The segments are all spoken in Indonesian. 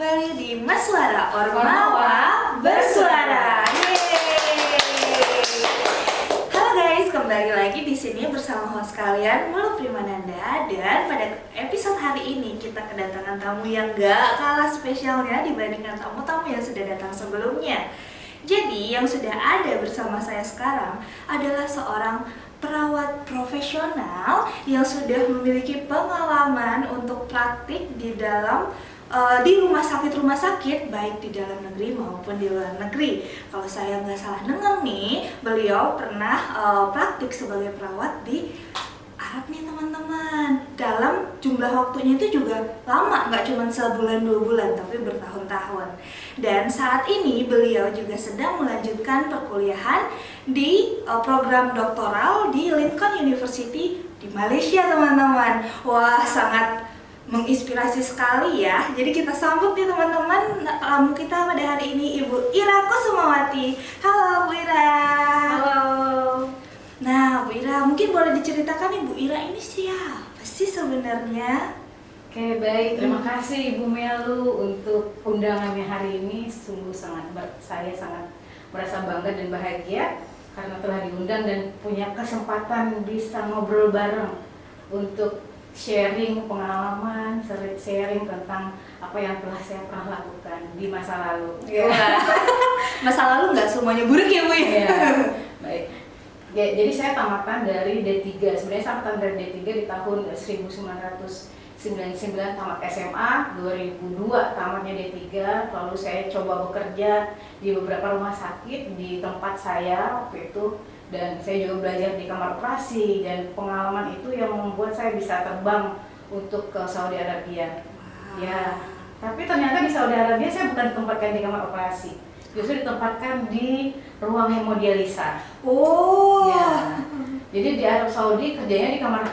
kembali di Maswara Ormawa Bersuara. Yeay. Halo guys, kembali lagi di sini bersama host kalian Mulu Primananda, dan pada episode hari ini kita kedatangan tamu yang gak kalah spesialnya dibandingkan tamu-tamu yang sudah datang sebelumnya. Jadi yang sudah ada bersama saya sekarang adalah seorang perawat profesional yang sudah memiliki pengalaman untuk praktik di dalam di rumah sakit baik di dalam negeri maupun di luar negeri. Kalau saya nggak salah dengar nih, beliau pernah praktik sebagai perawat di Arab nih teman-teman. Dalam jumlah waktunya itu juga lama, nggak cuma sebulan 2 bulan, tapi bertahun-tahun. Dan saat ini beliau juga sedang melanjutkan perkuliahan di program doktoral di Lincoln University di Malaysia teman-teman. Wah, sangat menginspirasi sekali ya. Jadi kita sambut nih teman-teman tamu kita pada hari ini, Ibu Ira Kusumawati. Halo Bu Ira. Halo. Nah Bu Ira, mungkin boleh diceritakan Ibu Ira ini siapa sih sebenarnya? Oke, baik. Terima kasih Ibu Melu untuk undangannya hari ini. Sungguh saya sangat merasa bangga dan bahagia karena telah diundang dan punya kesempatan bisa ngobrol bareng untuk sharing pengalaman, sharing tentang apa yang telah saya pernah lakukan di masa lalu. Masa lalu nggak semuanya buruk ya Bu ya? Baik. Ya, jadi saya tamatan dari D3. Sebenarnya saya tamatan dari D3 di tahun 1999, tamat SMA, 2002 tamatnya D3. Lalu saya coba bekerja di beberapa rumah sakit di tempat saya waktu itu, dan saya juga belajar di kamar operasi, dan pengalaman itu yang membuat saya bisa terbang untuk ke Saudi Arabia. Wow. Ya, tapi ternyata di Saudi Arabia saya bukan ditempatkan di kamar operasi, justru ditempatkan di ruang hemodialisa. Oh. Ya. Jadi di Arab Saudi kerjanya di kamar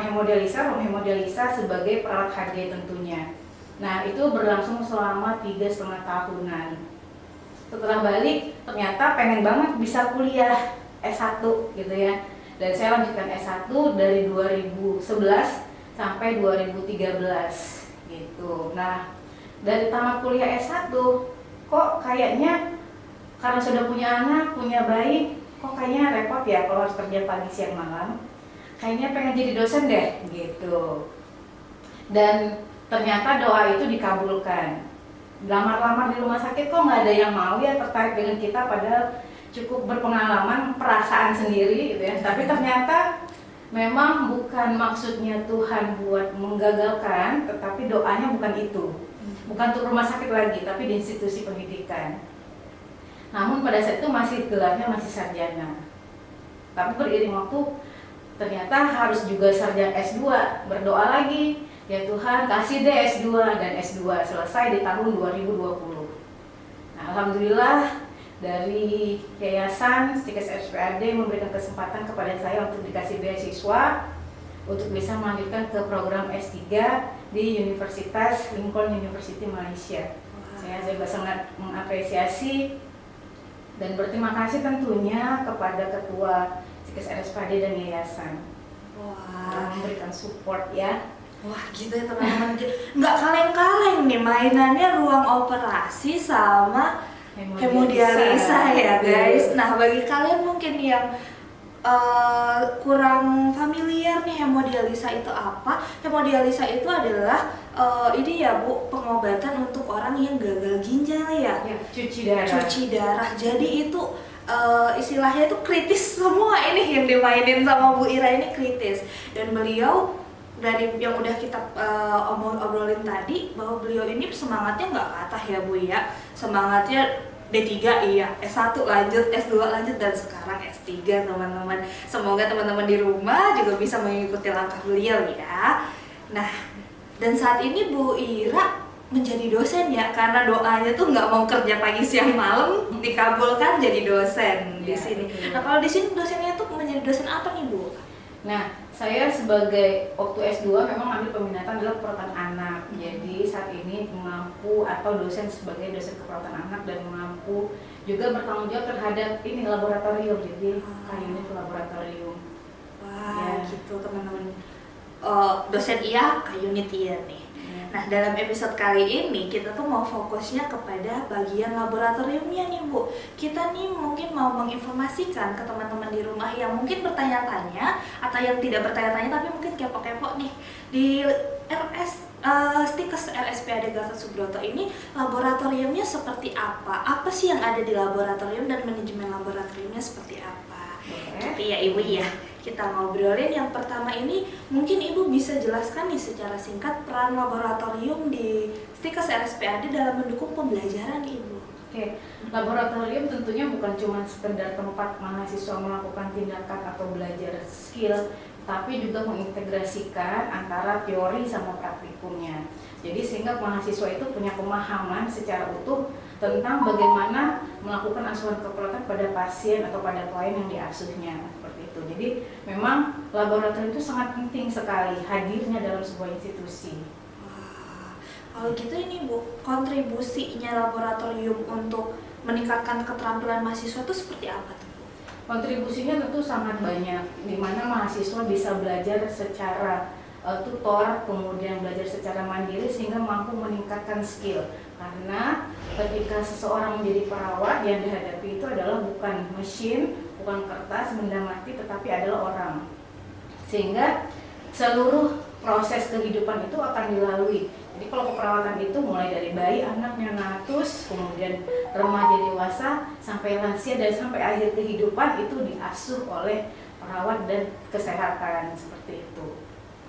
hemodialisa, ruang hemodialisa sebagai perawat HG tentunya. Nah, itu berlangsung selama 3,5 tahunan. Setelah balik, ternyata pengen banget bisa kuliah S1 gitu ya. Dan saya lanjutkan S1 dari 2011 sampai 2013 gitu. Nah, dari tamat kuliah S1 kok kayaknya karena sudah punya anak, punya bayi, kok kayaknya repot ya kalau harus kerja pagi siang malam. Kayaknya pengen jadi dosen deh gitu. Dan ternyata doa itu dikabulkan. Lamar-lamar di rumah sakit kok nggak ada yang mau ya tertarik dengan kita, padahal cukup berpengalaman, perasaan sendiri gitu ya. Tapi ternyata memang bukan maksudnya Tuhan buat menggagalkan, tetapi doanya bukan itu. Bukan untuk rumah sakit lagi, tapi di institusi pendidikan. Namun pada saat itu gelarnya masih sarjana. Tapi beriring waktu ternyata harus juga sarjana S2. Berdoa lagi, ya Tuhan kasih deh S2, dan S2 selesai di tahun 2020. Nah, alhamdulillah dari Yayasan Stikes RSPAD memberikan kesempatan kepada saya untuk dikasih beasiswa untuk bisa melanjutkan ke program S3 di Universitas Lincoln University Malaysia. Saya juga sangat mengapresiasi dan berterima kasih tentunya kepada Ketua Stikes RSPAD dan Yayasan. Wah, memberikan support ya. Wah gitu ya teman-teman, nggak kaleng-kaleng nih mainannya ruang operasi sama hemodialisa ya guys. Nah, bagi kalian mungkin yang kurang familiar nih hemodialisa itu apa? Hemodialisa itu adalah ini ya Bu, pengobatan untuk orang yang gagal ginjal ya. Ya, cuci darah. Jadi itu istilahnya itu kritis semua ini yang dimainin sama Bu Ira ini kritis. Dan beliau dari yang udah kita obrolin tadi, bahwa beliau ini semangatnya nggak patah ya Bu ya. Semangatnya D3 iya, S1 lanjut, S2 lanjut, dan sekarang S3 teman-teman. Semoga teman-teman di rumah juga bisa mengikuti langkah beliau ya. Nah, dan saat ini Bu Ira menjadi dosen ya, karena doanya tuh nggak mau kerja pagi siang malam, dikabulkan jadi dosen di sini. Nah, kalau di sini dosennya tuh menjadi dosen apa nih Bu? Nah, saya sebagai waktu S2 memang ambil peminatan adalah keperawatan anak. Jadi saat ini mampu atau dosen sebagai dosen keperawatan anak, dan mampu juga bertanggung jawab terhadap ini laboratorium. Jadi unit laboratorium. Wah, ya. Gitu teman-teman. Dosen iya, unit iya nih. Nah, dalam episode kali ini kita tuh mau fokusnya kepada bagian laboratoriumnya nih Bu. Kita nih mungkin mau menginformasikan ke teman-teman di rumah yang mungkin bertanya-tanya atau yang tidak bertanya-tanya tapi mungkin kepo-kepo nih. Di Stikes RSPAD Gatot Subroto ini laboratoriumnya seperti apa? Apa sih yang ada di laboratorium dan manajemen laboratoriumnya seperti apa? Tapi ya Ibu ya, kita ngobrolin yang pertama ini, mungkin Ibu bisa jelaskan nih secara singkat peran laboratorium di Stikes RSPAD dalam mendukung pembelajaran Ibu. Oke, laboratorium tentunya bukan cuma sekedar tempat mahasiswa melakukan tindakan atau belajar skill, tapi juga mengintegrasikan antara teori sama praktikumnya. Jadi sehingga mahasiswa itu punya pemahaman secara utuh tentang bagaimana melakukan asuhan keperawatan pada pasien atau pada klien yang diasuhnya, seperti itu. Jadi memang laboratorium itu sangat penting sekali hadirnya dalam sebuah institusi. Wah, kalau gitu ini Bu, kontribusinya laboratorium untuk meningkatkan keterampilan mahasiswa itu seperti apa tuh? Kontribusinya tentu sangat banyak, di mana mahasiswa bisa belajar secara tutor, kemudian belajar secara mandiri sehingga mampu meningkatkan skill. Karena ketika seseorang menjadi perawat, yang dihadapi itu adalah bukan mesin, bukan kertas, benda mati, tetapi adalah orang. Sehingga seluruh proses kehidupan itu akan dilalui. Jadi kalau keperawatan itu mulai dari bayi, anak, neonatus, kemudian remaja dewasa, sampai lansia dan sampai akhir kehidupan itu diasuh oleh perawat dan kesehatan, seperti itu.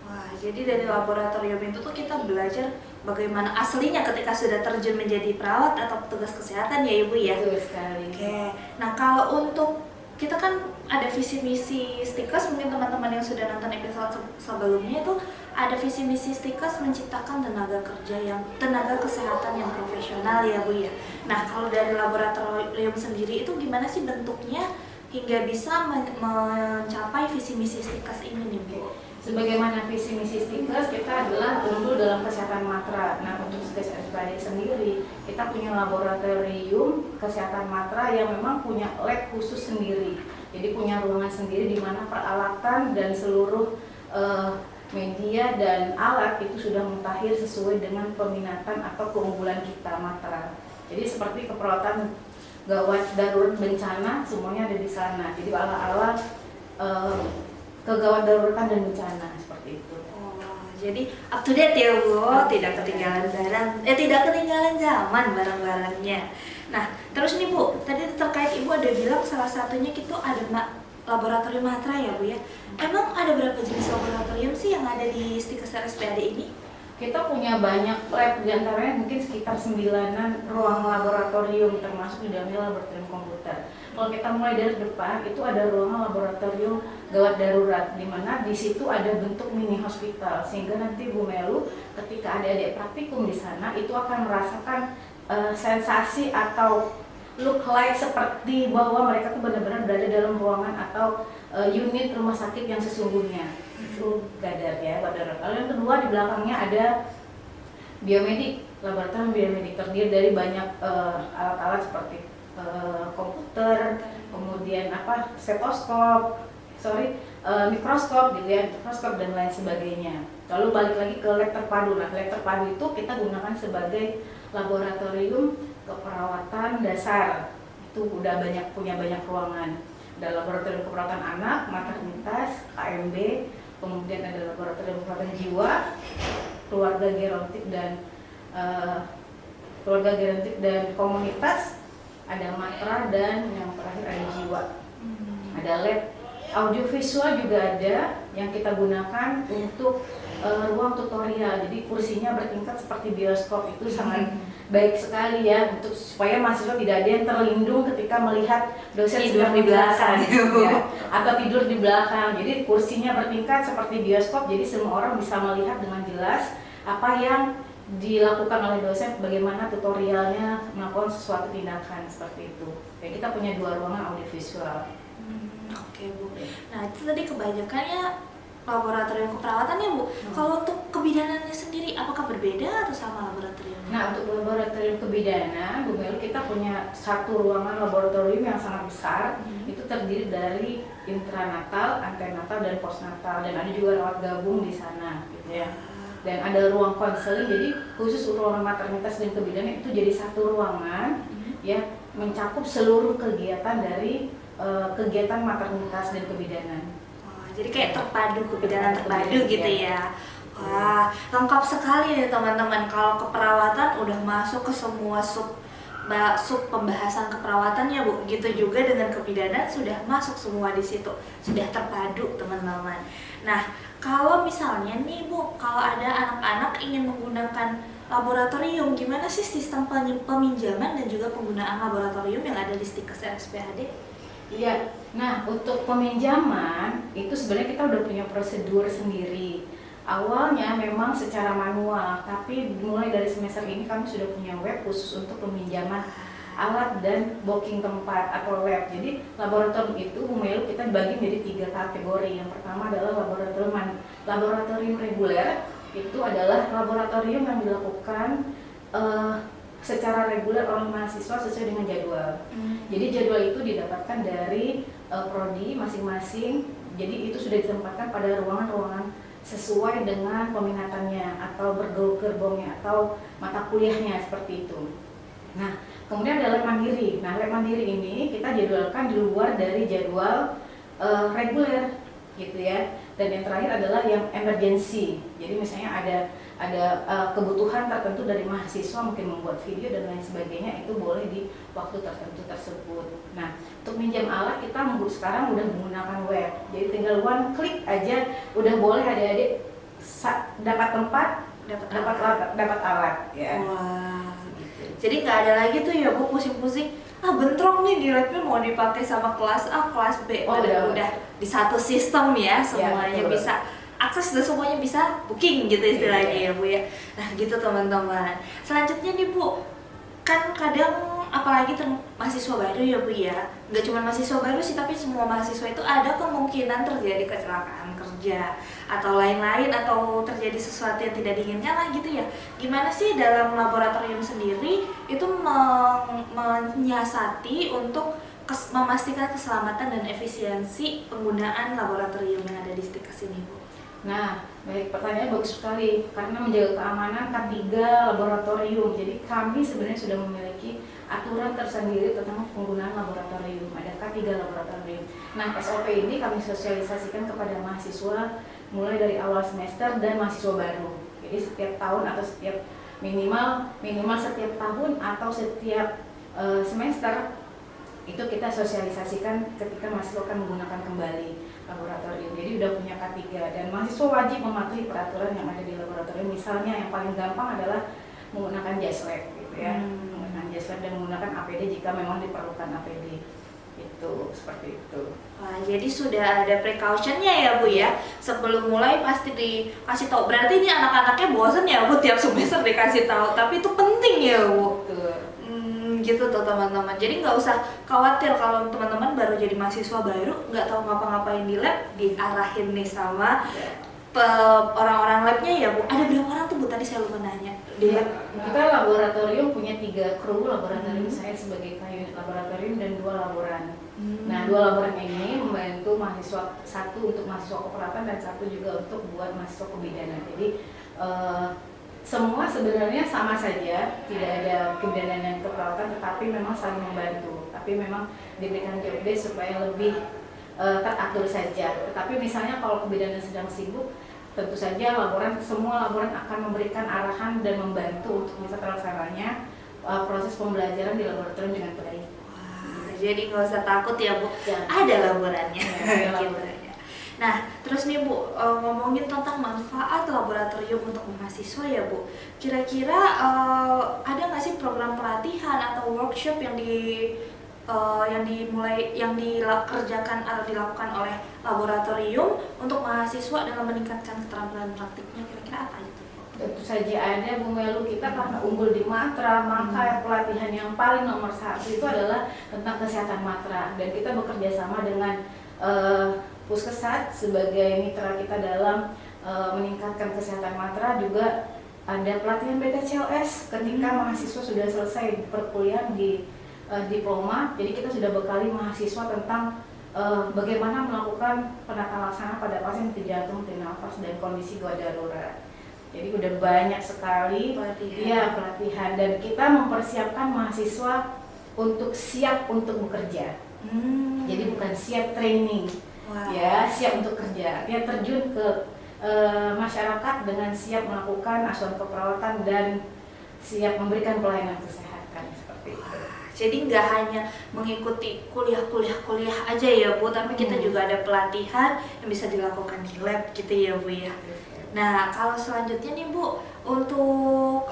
Wah, jadi dari laboratorium itu tuh kita belajar bagaimana aslinya ketika sudah terjun menjadi perawat atau petugas kesehatan ya Ibu ya? Betul sekali. Oke, nah kalau untuk kita kan ada visi misi Stikes, mungkin teman-teman yang sudah nonton episode sebelumnya itu ada visi misi Stikes menciptakan tenaga kesehatan yang profesional ya Bu ya. Nah kalau dari laboratorium sendiri itu gimana sih bentuknya hingga bisa mencapai visi misi Stikes ini nih Bu? Sebagaimana visi misi Stikes, kita adalah unggul dalam kesehatan matra. Nah, untuk Stikes RSPAD sendiri, kita punya laboratorium kesehatan matra yang memang punya lab khusus sendiri. Jadi punya ruangan sendiri di mana peralatan dan seluruh media dan alat itu sudah mutakhir sesuai dengan peminatan atau keunggulan kita matra. Jadi seperti keperawatan gawat darurat bencana, semuanya ada di sana. Jadi ala-ala kegawat daruratan dan bencana, seperti itu. Oh, jadi up to date ya Bu, tidak ketinggalan zaman barang-barangnya. Nah, terus nih Bu, tadi terkait Ibu ada bilang salah satunya itu ada laboratorium matra ya Bu ya. Emang ada berapa jenis laboratorium sih yang ada di Stikes RSPAD ini? Kita punya banyak lab, diantaranya mungkin sekitar 9 ruang laboratorium, termasuk di dalamnya laboratorium komputer. Kalau kita mulai dari depan, itu ada ruangan laboratorium gawat darurat, di mana di situ ada bentuk mini hospital, sehingga nanti Bu Melu ketika adik-adik praktikum di sana itu akan merasakan sensasi atau look like seperti bahwa mereka tuh benar-benar berada dalam ruangan atau unit rumah sakit yang sesungguhnya. Itu gadar ya, darurat. Lalu yang kedua di belakangnya ada biomedik, laboratorium biomedik terdiri dari banyak alat-alat seperti komputer, kemudian stetoskop, mikroskop gitu ya, mikroskop dan lain sebagainya. Lalu balik lagi ke lab terpadu. Nah, lab terpadu itu kita gunakan sebagai laboratorium keperawatan dasar. Itu udah punya banyak ruangan. Ada laboratorium keperawatan anak, maternitas, KMB, kemudian ada laboratorium keperawatan jiwa, keluarga gerontik dan komunitas, ada matra, dan yang terakhir ada jiwa. Ada lab audiovisual juga ada yang kita gunakan untuk ruang tutorial. Jadi kursinya bertingkat seperti bioskop, itu sangat baik sekali ya, untuk supaya mahasiswa tidak ada yang terlindung ketika melihat dosen tidur di belakang ya, atau tidur di belakang. Jadi kursinya bertingkat seperti bioskop, jadi semua orang bisa melihat dengan jelas apa yang dilakukan oleh dosen, bagaimana tutorialnya melakukan sesuatu tindakan seperti itu. Dan kita punya 2 ruangan audiovisual. Oke Bu. Nah itu tadi kebanyakannya laboratorium keperawatan ya Bu. Kalau untuk kebidanannya sendiri apakah berbeda atau sama laboratorium? Nah, untuk laboratorium kebidana, Bu Melu, kita punya 1 ruangan laboratorium yang sangat besar. Itu terdiri dari intranatal, antenatal, dan postnatal, dan ada juga rawat gabung di sana gitu ya. dan ada ruang konseling. Jadi khusus ruangan maternitas dan kebidanan itu jadi satu ruangan ya, mencakup seluruh kegiatan dari kegiatan maternitas dan kebidanan. Oh, jadi kayak terpadu, kebidanan terpadu gitu ya. Wah, lengkap sekali nih teman-teman. Kalau keperawatan udah masuk ke semua sub pembahasan keperawatan ya Bu. Gitu juga dengan kebidanan sudah masuk semua di situ. Sudah terpadu teman-teman. Nah, kalau misalnya nih Bu, kalau ada anak-anak ingin menggunakan laboratorium, gimana sih sistem peminjaman dan juga penggunaan laboratorium yang ada di Stikes RSPAD? Iya, nah untuk peminjaman itu sebenarnya kita udah punya prosedur sendiri. Awalnya memang secara manual, tapi mulai dari semester ini kami sudah punya web khusus untuk peminjaman alat dan booking tempat atau lab. Jadi laboratorium itu Melu kita bagi menjadi 3 kategori. Yang pertama adalah laboratorium reguler. Itu adalah laboratorium yang dilakukan secara reguler oleh mahasiswa sesuai dengan jadwal. Jadi jadwal itu didapatkan dari prodi masing-masing. Jadi itu sudah ditempatkan pada ruangan-ruangan sesuai dengan peminatannya atau bergerbongnya atau mata kuliahnya seperti itu. Nah, kemudian ada lab mandiri. Nah, lab mandiri ini kita jadwalkan di luar dari jadwal reguler gitu ya. Dan yang terakhir adalah yang emergency. Jadi misalnya ada kebutuhan tertentu dari mahasiswa, mungkin membuat video dan lain sebagainya, itu boleh di waktu tertentu tersebut. Nah, untuk minjam alat kita sekarang udah menggunakan web. Jadi tinggal one klik aja udah boleh adik-adik dapat tempat, dapat alat ya. Wah. Jadi nggak ada lagi tuh ya Bu pusing-pusing, bentrok nih di labnya mau dipakai sama kelas A, kelas B. Udah di satu sistem ya, semuanya bisa akses dan semuanya bisa booking gitu istilahnya ya Bu ya. Nah gitu teman-teman. Selanjutnya nih Bu, kan kadang apalagi mahasiswa baru ya Bu ya, nggak cuma mahasiswa baru sih, tapi semua mahasiswa itu ada kemungkinan terjadi kecelakaan kerja atau lain-lain, atau terjadi sesuatu yang tidak diinginkan lah gitu ya. Gimana sih dalam laboratorium sendiri itu menyiasati untuk memastikan keselamatan dan efisiensi penggunaan laboratorium yang ada di Stikes ini Bu? Nah, baik, pertanyaan bagus sekali. Karena menjaga keamanan K3 laboratorium, jadi kami sebenarnya sudah memiliki aturan tersendiri tentang penggunaan laboratorium. Ada K3 laboratorium. Nah, SOP ini kami sosialisasikan kepada mahasiswa mulai dari awal semester dan mahasiswa baru. Jadi setiap tahun atau setiap minimal setiap tahun atau setiap semester itu kita sosialisasikan ketika mahasiswa akan menggunakan kembali laboratorium. Jadi udah punya K3 dan mahasiswa wajib mematuhi peraturan yang ada di laboratorium. Misalnya yang paling gampang adalah menggunakan jas lab gitu ya. Menggunakan jas lab dan menggunakan APD jika memang diperlukan APD. Itu seperti itu. Wah, jadi sudah ada precautionnya ya Bu ya. Sebelum mulai pasti dikasih tahu. Berarti ini anak-anaknya bosan ya Bu tiap semester dikasih tahu, tapi itu penting ya Bu. Betul. Gitu tuh teman-teman. Jadi nggak usah khawatir kalau teman-teman baru jadi mahasiswa baru nggak tahu ngapa-ngapain di lab, diarahin nih sama orang-orang labnya ya Bu. Ada berapa orang tuh Bu? Tadi saya lupa nanya. Di lab kita laboratorium punya 3 kru laboratorium. Saya sebagai unit laboratorium dan 2 laboran. Nah, 2 laboran ini membantu mahasiswa, 1 untuk mahasiswa keperawatan dan 1 juga untuk buat mahasiswa kebidanan. Jadi semua sebenarnya sama saja, tidak ada kebidanan dan keperawatan, tetapi memang saling membantu. Tapi memang diberikan job desk supaya lebih teratur saja. Tetapi misalnya kalau kebidanan sedang sibuk, tentu saja semua laboran akan memberikan arahan dan membantu untuk bisa terlaksananya proses pembelajaran di laboratorium dengan baik. Wah, jadi nggak usah takut ya Bu, ada laborannya. Gitu. Nah, terus nih Bu, ngomongin tentang manfaat laboratorium untuk mahasiswa ya Bu. Kira-kira ada nggak sih program pelatihan atau workshop yang dikerjakan atau dilakukan oleh laboratorium untuk mahasiswa dalam meningkatkan keterampilan praktiknya? Kira-kira apa itu? Tentu saja ada Bu Melu. Kita karena unggul di Matra, maka pelatihan yang paling nomor 1 itu adalah tentang kesehatan Matra, dan kita bekerja sama dengan Puskesat sebagai mitra kita dalam meningkatkan kesehatan Matra. Juga ada pelatihan BTCLS ketika mahasiswa sudah selesai perkuliahan di diploma. Jadi kita sudah bekali mahasiswa tentang bagaimana melakukan penata laksana pada pasien henti jantung, henti nafas, dan kondisi gawat darurat. Jadi udah banyak sekali pelatihan dan kita mempersiapkan mahasiswa untuk siap untuk bekerja. Jadi bukan siap training, ya siap untuk kerja. Dia terjun ke masyarakat dengan siap melakukan asuhan keperawatan dan siap memberikan pelayanan kesehatan seperti itu. Jadi nggak hanya mengikuti kuliah aja ya Bu, tapi kita juga ada pelatihan yang bisa dilakukan di lab gitu ya Bu ya. Nah kalau selanjutnya nih Bu, untuk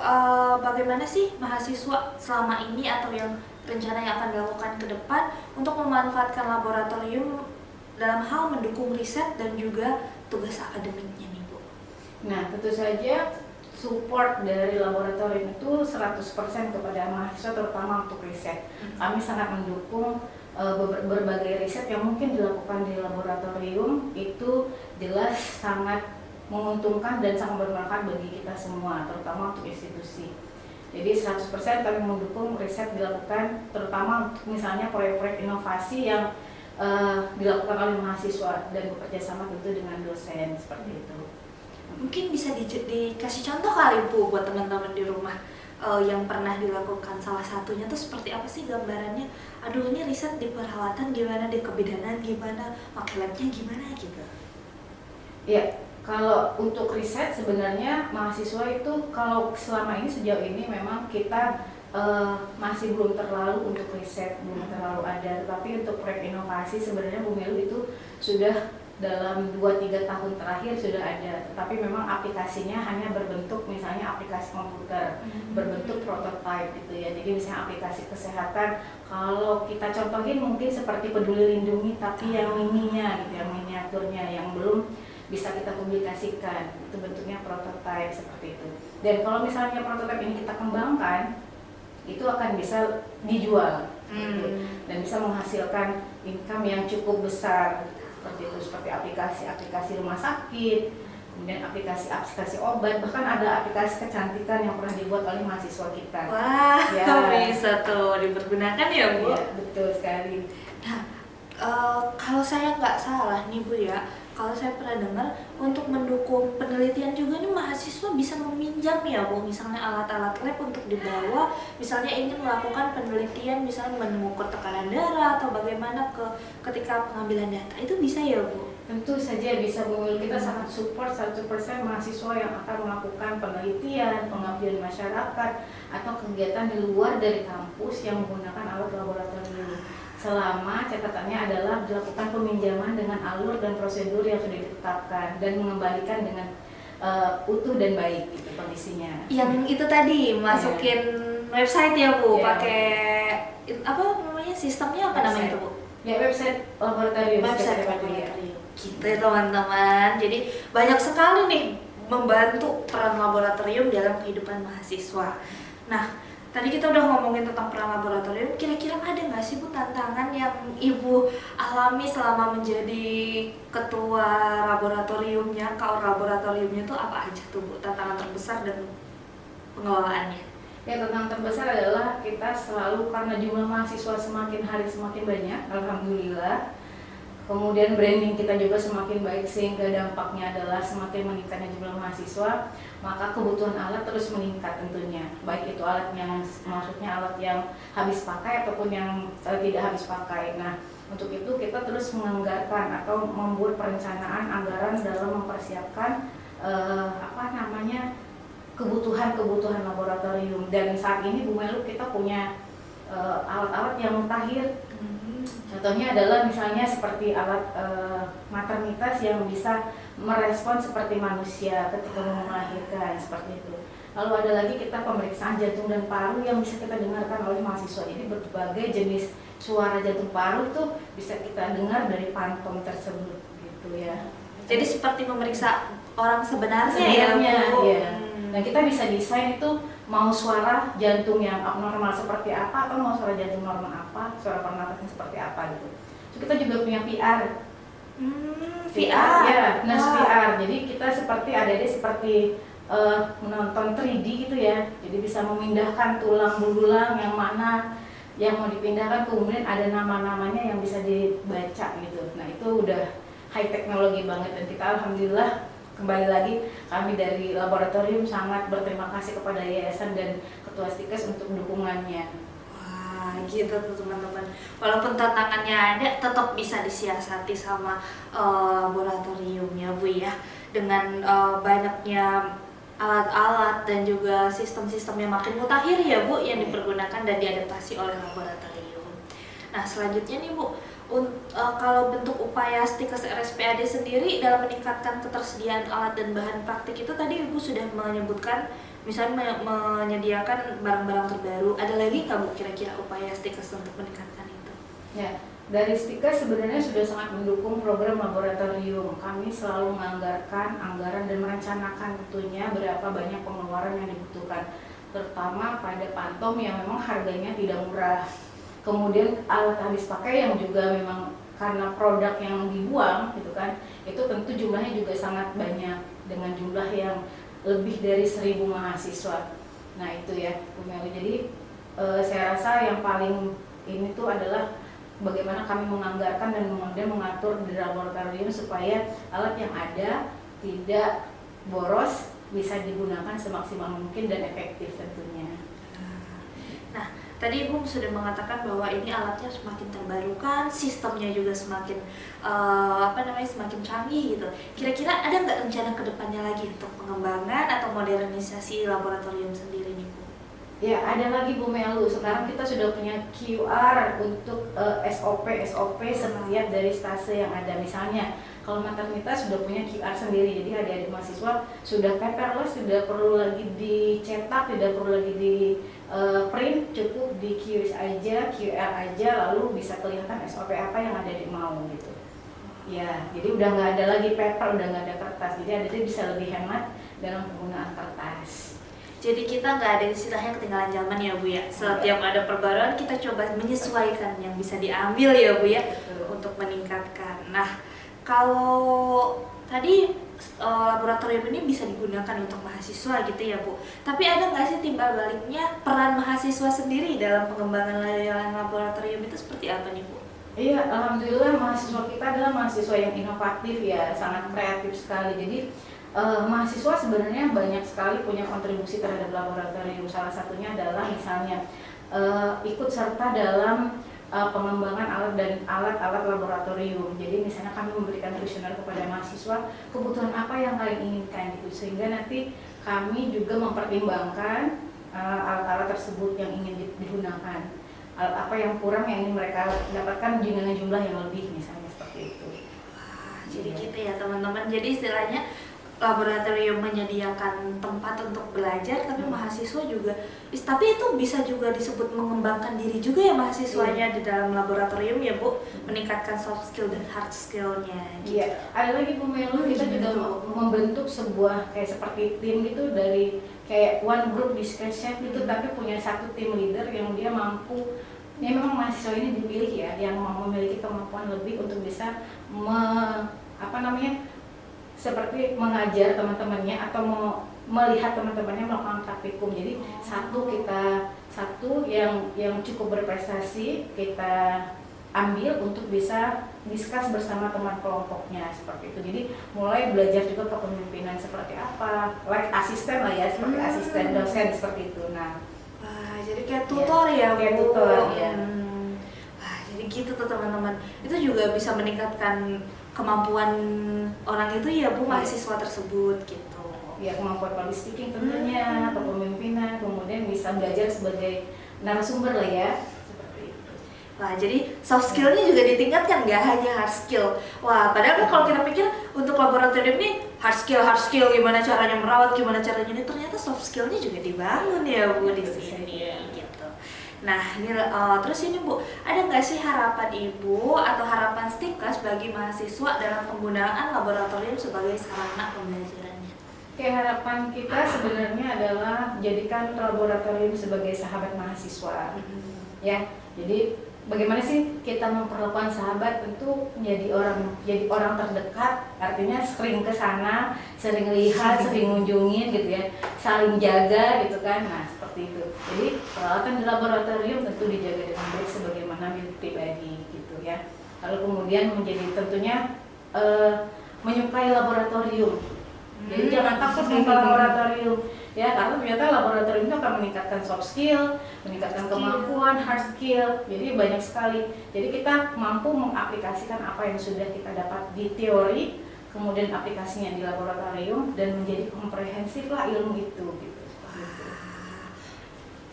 bagaimana sih mahasiswa selama ini atau yang rencana yang akan dilakukan ke depan untuk memanfaatkan laboratorium dalam hal mendukung riset dan juga tugas akademiknya nih Bu? Nah tentu saja support dari laboratorium itu 100% kepada mahasiswa terutama untuk riset. Kami sangat mendukung berbagai riset yang mungkin dilakukan di laboratorium itu jelas sangat menguntungkan dan sangat bermanfaat bagi kita semua, terutama untuk institusi. Jadi 100% kami mendukung riset dilakukan terutama untuk misalnya proyek-proyek inovasi yang dilakukan oleh mahasiswa dan bekerja sama tentu dengan dosen seperti itu. Mungkin bisa dikasih contoh kali Bu buat teman-teman di rumah yang pernah dilakukan. Salah satunya tuh seperti apa sih gambarannya? Aduh ini riset di perawatan gimana, di kebidanan gimana, pakai labnya gimana gitu. Ya, kalau untuk riset sebenarnya mahasiswa itu kalau selama ini sejauh ini memang kita masih belum terlalu untuk riset, belum terlalu ada. Tapi untuk proyek inovasi sebenarnya Bu Melu itu sudah dalam 2-3 tahun terakhir sudah ada, tetapi memang aplikasinya hanya berbentuk misalnya aplikasi komputer, berbentuk prototype gitu ya. Jadi misalnya aplikasi kesehatan, kalau kita contohin mungkin seperti Peduli Lindungi tapi yang mininya gitu, yang miniaturnya yang belum bisa kita publikasikan, itu bentuknya prototype seperti itu. Dan kalau misalnya prototype ini kita kembangkan, itu akan bisa dijual gitu, dan bisa menghasilkan income yang cukup besar. Seperti itu, seperti aplikasi rumah sakit, kemudian aplikasi obat, bahkan ada aplikasi kecantikan yang pernah dibuat oleh mahasiswa kita. Wah, ya. Bisa tuh dipergunakan ya Bu? Ya, betul sekali. Nah, kalau saya nggak salah nih Bu ya, kalau saya pernah dengar untuk mendukung penelitian juga nih mahasiswa bisa meminjam ya Bu, misalnya alat-alat lab untuk dibawa, misalnya ingin melakukan penelitian, misalnya mengukur tekanan darah atau bagaimana ketika pengambilan data, itu bisa ya Bu? Tentu saja bisa Bu. Kita sangat support 100% mahasiswa yang akan melakukan penelitian, pengabdian masyarakat atau kegiatan di luar dari kampus yang menggunakan alat laboratorium. Selama catatannya adalah dilakukan peminjaman dengan alur dan prosedur yang sudah ditetapkan dan mengembalikan dengan utuh dan baik itu kondisinya. Yang itu tadi masukin website ya Bu, pakai apa namanya, sistemnya apa namanya itu Bu? Ya, website laboratorium. Website laboratorium. Gitu ya teman-teman. Jadi banyak sekali nih membantu peran laboratorium dalam kehidupan mahasiswa. Nah, tadi kita udah ngomongin tentang peran laboratorium. Kira-kira ada nggak sih Bu tantangan yang Ibu alami selama menjadi ketua laboratoriumnya, kaor laboratoriumnya tuh apa aja tuh Bu? Tantangan terbesar dan pengelolaannya? Ya, tantangan terbesar adalah kita selalu karena jumlah mahasiswa semakin hari semakin banyak, alhamdulillah. Kemudian branding kita juga semakin baik sehingga dampaknya adalah semakin meningkatnya jumlah mahasiswa, maka kebutuhan alat terus meningkat tentunya. Baik itu alat yang maksudnya alat yang habis pakai ataupun yang tidak habis pakai. Nah, untuk itu kita terus menganggarkan atau membuat perencanaan anggaran dalam mempersiapkan kebutuhan laboratorium. Dan saat ini Bu Melu kita punya alat-alat yang mutakhir. Contohnya adalah misalnya seperti alat maternitas yang bisa merespon seperti manusia ketika mau melahirkan, seperti itu. Lalu ada lagi kita pemeriksaan jantung dan paru yang bisa kita dengarkan oleh mahasiswa. Jadi berbagai jenis suara jantung paru itu bisa kita dengar dari pantom tersebut gitu ya. Jadi seperti memeriksa orang sebenarnya ya. Nah, kita bisa desain itu mau suara jantung yang abnormal seperti apa atau mau suara jantung normal apa, suara pernapasan seperti apa gitu. So, kita juga punya VR. VR ya, nurse VR. Jadi kita seperti seperti menonton 3D gitu ya. Jadi bisa memindahkan tulang belulang yang mana yang mau dipindahkan, kemudian ada nama-namanya yang bisa dibaca gitu. Nah, itu udah high teknologi banget dan kita alhamdulillah kembali lagi kami dari laboratorium sangat berterima kasih kepada yayasan dan Ketua Stikes untuk dukungannya. Wah, gitu tuh teman-teman. Walaupun tantangannya ada, tetap bisa disiasati sama laboratorium ya Bu ya. Dengan banyaknya alat-alat dan juga sistem-sistem yang makin mutakhir ya Bu yang dipergunakan dan diadaptasi oleh laboratorium. Nah selanjutnya nih Bu, kalau bentuk upaya Stikes RSPAD sendiri dalam meningkatkan ketersediaan alat dan bahan praktik itu tadi Ibu sudah menyebutkan misalnya menyediakan barang-barang terbaru. Ada lagi nggak Bu kira-kira upaya Stikes untuk meningkatkan itu? Ya, dari Stikes sebenarnya sudah sangat mendukung program laboratorium. Kami selalu menganggarkan anggaran dan merencanakan tentunya berapa banyak pengeluaran yang dibutuhkan, terutama pada pantom yang memang harganya tidak murah. Kemudian alat habis pakai yang juga memang karena produk yang dibuang gitu kan, itu tentu jumlahnya juga sangat banyak dengan jumlah yang lebih dari 1.000 mahasiswa. Nah itu ya Bu Meli. Jadi saya rasa yang paling ini tuh adalah bagaimana kami menganggarkan dan kemudian mengatur di laboratorium supaya alat yang ada tidak boros, bisa digunakan semaksimal mungkin dan efektif tentunya. Nah, tadi Ibu sudah mengatakan bahwa ini alatnya semakin terbarukan, sistemnya juga semakin semakin canggih gitu. Kira-kira ada nggak rencana kedepannya lagi untuk pengembangan atau modernisasi laboratorium sendiri nih Bu? Ya, ada lagi Bu Melu. Sekarang kita sudah punya QR untuk SOP setiap dari stase yang ada. Misalnya, kalau maternitas sudah punya QR sendiri, jadi adik-adik mahasiswa sudah paperless, tidak perlu lagi dicetak, tidak perlu lagi di print, cukup di QR aja, lalu bisa kelihatan SOP apa yang adik-adik mau gitu. Ya, jadi udah nggak ada lagi paper, udah nggak ada kertas, jadi adik-adik bisa lebih hemat dalam penggunaan kertas. Jadi kita nggak ada istilahnya ketinggalan zaman ya Bu ya. Setiap ada perbaruan kita coba menyesuaikan yang bisa diambil ya Bu ya. Betul. Untuk meningkatkan. Nah kalau tadi laboratorium ini bisa digunakan untuk mahasiswa gitu ya Bu. Tapi ada nggak sih timbal baliknya peran mahasiswa sendiri dalam pengembangan layanan laboratorium itu seperti apa nih Bu? Iya, alhamdulillah mahasiswa kita adalah mahasiswa yang inovatif ya, sangat kreatif sekali. Jadi mahasiswa sebenarnya banyak sekali punya kontribusi terhadap laboratorium. Salah satunya adalah misalnya ikut serta dalam pengembangan alat laboratorium. Jadi misalnya kami memberikan kuesioner kepada mahasiswa kebutuhan apa yang kalian inginkan gitu, sehingga nanti kami juga mempertimbangkan alat-alat tersebut yang ingin digunakan, alat apa yang kurang yang ingin mereka dapatkan dengan jumlah yang lebih misalnya seperti itu. Wah, jadi gitu ya teman-teman. Jadi istilahnya laboratorium menyediakan tempat untuk belajar, tapi mahasiswa juga, tapi itu bisa juga disebut mengembangkan diri juga ya mahasiswanya di dalam laboratorium ya Bu, meningkatkan soft skill dan hard skillnya. Iya, ada lagi Bu Melu, kita juga membentuk sebuah kayak seperti tim gitu, dari kayak one group discussion gitu, tapi punya satu tim leader yang dia mampu, ya memang mahasiswa ini dipilih ya, yang memiliki kemampuan lebih untuk bisa seperti mengajar teman-temannya atau melihat teman-temannya melakukan praktikum. Jadi satu yang cukup berprestasi kita ambil untuk bisa diskus bersama teman kelompoknya seperti itu. Jadi mulai belajar juga kepemimpinan seperti apa, like asisten lah ya, seperti asisten dosen seperti itu. Nah, wah, jadi kayak tutor ya, kayak tutor ya. Wah, jadi gitu tuh teman-teman. Itu juga bisa meningkatkan kemampuan orang itu ya Bu, mahasiswa tersebut gitu. Ya, kemampuan public speaking tentunya, kepemimpinan, kemudian bisa belajar sebagai narasumber lah ya. Seperti itu. Wah, jadi soft skillnya juga ditingkatkan, nggak hanya hard skill. Wah, padahal kan kalau kita pikir untuk laboratorium ini hard skill gimana caranya merawat, gimana caranya ini, ternyata soft skillnya juga dibangun ya Bu di sini gitu. Nah, ini terus ini Bu, ada nggak sih harapan Ibu atau harapan Stikes bagi mahasiswa dalam penggunaan laboratorium sebagai sarana pembelajarannya? Oke, harapan kita sebenarnya adalah jadikan laboratorium sebagai sahabat mahasiswa. Ya, jadi bagaimana sih kita memperlakukan sahabat? Tentu jadi orang terdekat, artinya sering ke sana, sering lihat, sering ngunjungin gitu ya, saling jaga gitu kan. Nah, seperti itu. Jadi peralatan di laboratorium tentu dijaga dengan baik sebagaimana milik pribadi gitu ya. Lalu kemudian menjadi tentunya menyukai laboratorium. Jadi jangan takut nih ke laboratorium ya, karena ternyata laboratorium itu akan meningkatkan soft skill, meningkatkan kemampuan hard skill. Jadi banyak sekali. Jadi kita mampu mengaplikasikan apa yang sudah kita dapat di teori, kemudian aplikasinya di laboratorium dan menjadi komprehensif lah ilmu itu gitu.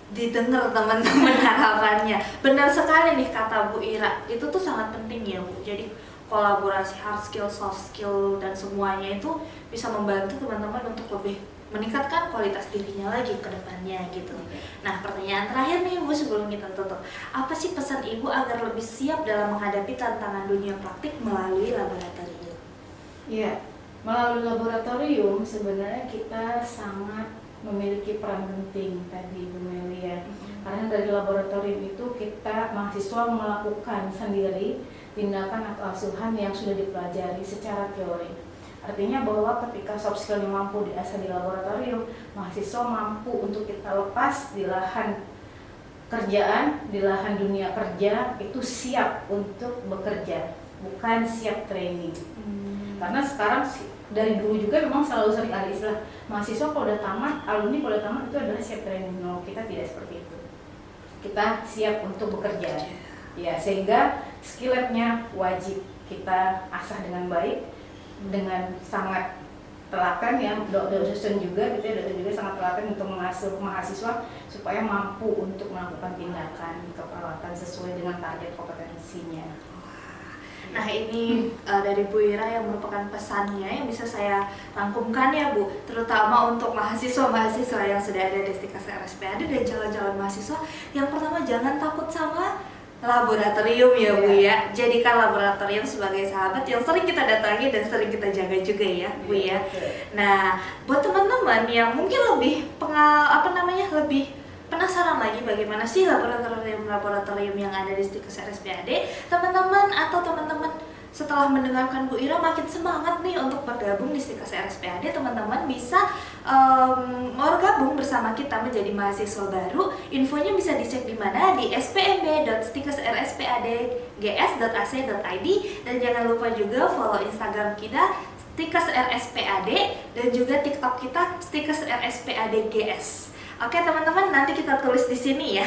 Didengar teman-teman harapannya. Benar sekali nih kata Bu Ira, itu tuh sangat penting ya Bu. Jadi kolaborasi hard skill, soft skill dan semuanya itu bisa membantu teman-teman untuk lebih meningkatkan kualitas dirinya lagi ke depannya gitu. Nah, pertanyaan terakhir nih Bu sebelum kita tutup. Apa sih pesan Ibu agar lebih siap dalam menghadapi tantangan dunia praktik melalui laboratorium? Iya, melalui laboratorium sebenarnya kita sangat memiliki peran penting tadi Bu Melia. Karena dari laboratorium itu kita mahasiswa melakukan sendiri tindakan atau asuhan yang sudah dipelajari secara teori. Artinya bahwa ketika soft skill yang mampu diasah di laboratorium, mahasiswa mampu untuk kita lepas di lahan kerjaan, di lahan dunia kerja itu siap untuk bekerja, bukan siap training. Karena sekarang dari dulu juga memang selalu sering ada istilah mahasiswa kalau udah tamat, alumni kalau udah tamat itu adalah siap training. No, kita tidak seperti itu. Kita siap untuk bekerja. Ya, sehingga skill lab-nya wajib kita asah dengan baik, dengan sangat telaten ya, dosen juga gitu ya, dosen juga sangat telaten untuk mengasuh mahasiswa supaya mampu untuk melakukan tindakan keperawatan sesuai dengan target kompetensinya. Nah ini dari Bu Ira yang merupakan pesannya yang bisa saya rangkumkan ya Bu, terutama untuk mahasiswa-mahasiswa yang sudah ada di Stikes RSPAD dan calon-calon mahasiswa. Yang pertama, jangan takut sama laboratorium ya Bu ya. Jadikan laboratorium sebagai sahabat yang sering kita datangi dan sering kita jaga juga ya Bu ya. Nah, buat teman-teman yang mungkin lebih lebih penasaran lagi bagaimana sih laboratorium yang ada di Stikes RSPAD, teman-teman setelah mendengarkan Bu Ira makin semangat nih untuk bergabung di Stikes RSPAD, teman-teman bisa bergabung bersama kita menjadi mahasiswa baru. Infonya bisa dicek di mana, di spmb.stikesrspad.gs.ac.id, dan jangan lupa juga follow Instagram kita Stikes RSPAD dan juga TikTok kita Stikes RSPAD GS. Oke teman-teman, nanti kita tulis di sini ya.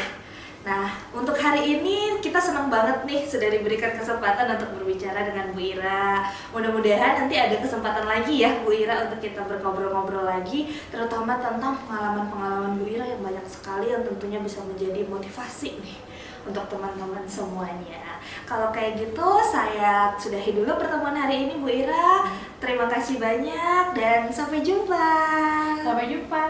Nah, untuk hari ini kita senang banget nih sudah diberikan kesempatan untuk berbicara dengan Bu Ira. Mudah-mudahan nanti ada kesempatan lagi ya Bu Ira untuk kita berngobrol-ngobrol lagi, terutama tentang pengalaman-pengalaman Bu Ira yang banyak sekali yang tentunya bisa menjadi motivasi nih untuk teman-teman semuanya. Kalau kayak gitu, saya sudahi dulu pertemuan hari ini Bu Ira. Terima kasih banyak dan sampai jumpa. Sampai jumpa.